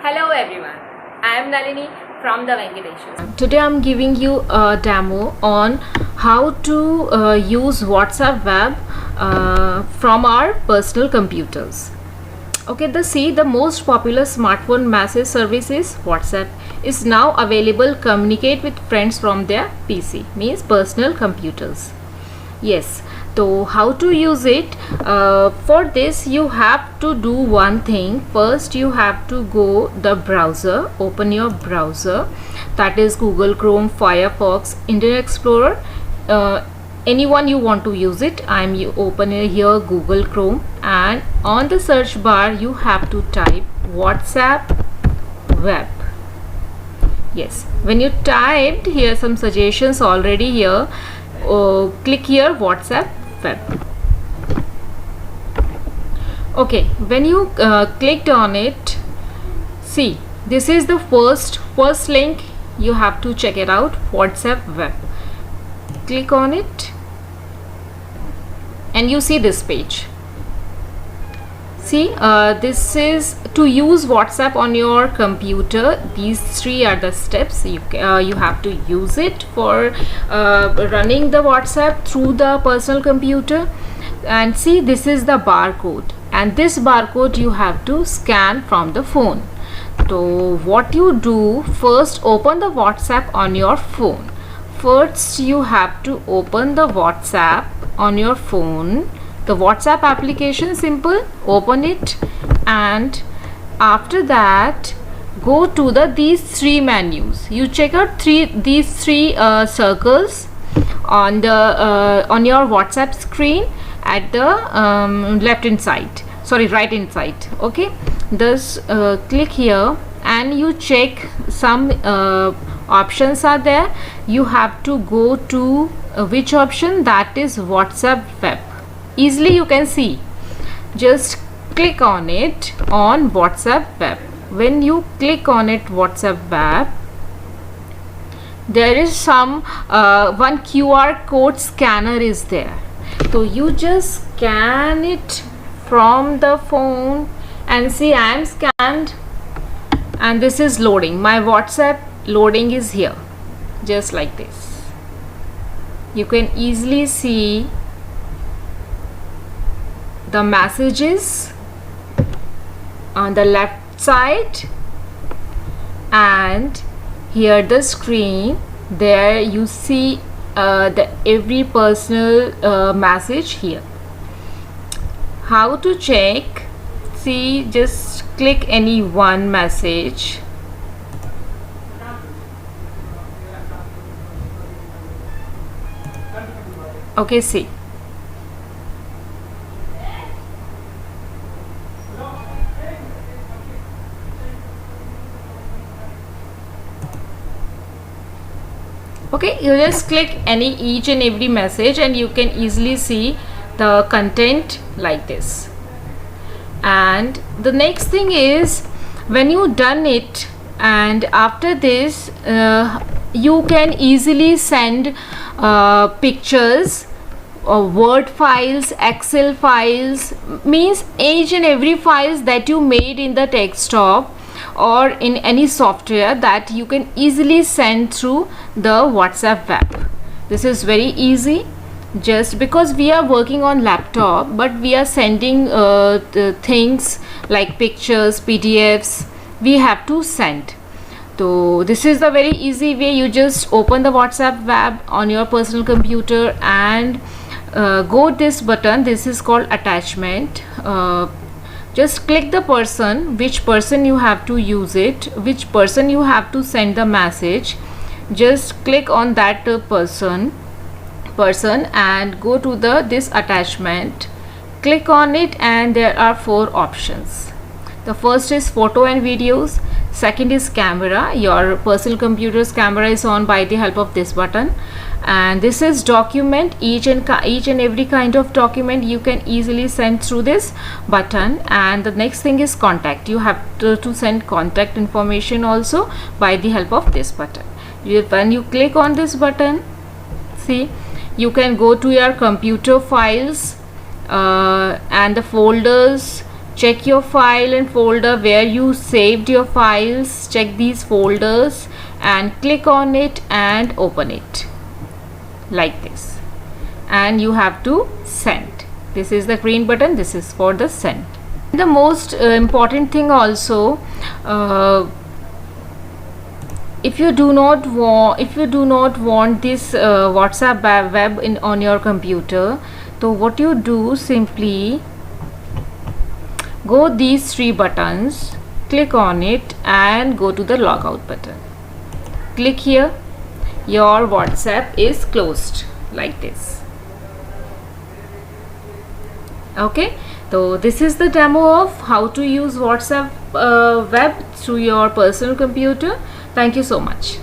Hello everyone, I am Nalini from the Venkateshwar. Today I'm giving you a demo on how to use WhatsApp web from our personal computers. Okay, the most popular smartphone message service is WhatsApp is now available communicate with friends from their PC, means personal computers. Yes, so how to use it? For this you have to do one thing. First you have to go the browser, open your browser, that is Google Chrome, Firefox, Internet Explorer, anyone you want to use it. You open here Google Chrome, and on the search bar you have to type WhatsApp web. Yes, when you typed here, some suggestions already here. Click here WhatsApp web. Okay, when you clicked on it, see, this is the first link. You have to check it out, WhatsApp web. Click on it and you see this page. See, this is to use WhatsApp on your computer. These three are the steps you have to use it for running the WhatsApp through the personal computer. And see, this is the barcode, and this barcode you have to scan from the phone. So what you do, first open the WhatsApp on your phone. First you have to open the WhatsApp on your phone, the WhatsApp application, simple, open it, and after that go to these three menus. You check out these three circles on your WhatsApp screen at the right hand side. Okay, thus click here and you check some options are there. You have to go to which option, that is WhatsApp web. Easily you can see, just click on it on WhatsApp web. When you click on it WhatsApp web, there is some one QR code scanner is there. So you just scan it from the phone and see, I am scanned and this is loading. My WhatsApp loading is here, just like this. You can easily see the messages on the left side, and here the screen, there you see the every personal message here. How to check? See, just click any one message. Okay, see, okay, you just click each and every message and you can easily see the content like this. And the next thing is, when you done it, and after this you can easily send pictures, Word files, Excel files, means each and every files that you made in the desktop or in any software, that you can easily send through the WhatsApp web. This is very easy, just because we are working on laptop, but we are sending the things like pictures, PDFs, we have to send. So this is the very easy way. You just open the WhatsApp web on your personal computer and go this button, this is called attachment. Just click the person, which person you have to use it, which person you have to send the message. Just click on that person and go to this attachment. Click on it and there are 4 options. The first is photo and videos, second is camera. Your personal computer's camera is on by the help of this button, and this is document. Each and every kind of document you can easily send through this button. And the next thing is contact. You have to send contact information also by the help of this button. When you click on this button, see, you can go to your computer files and the folders, check your file and folder where you saved your files. Check these folders and click on it and open it like this, and you have to send. This is the green button, this is for the send. The most important thing also, if you do not want this WhatsApp web on your computer, so what you do, simply go these three buttons, click on it and go to the logout button. Click here, your WhatsApp is closed like this. Okay, so this is the demo of how to use WhatsApp web through your personal computer. Thank you so much.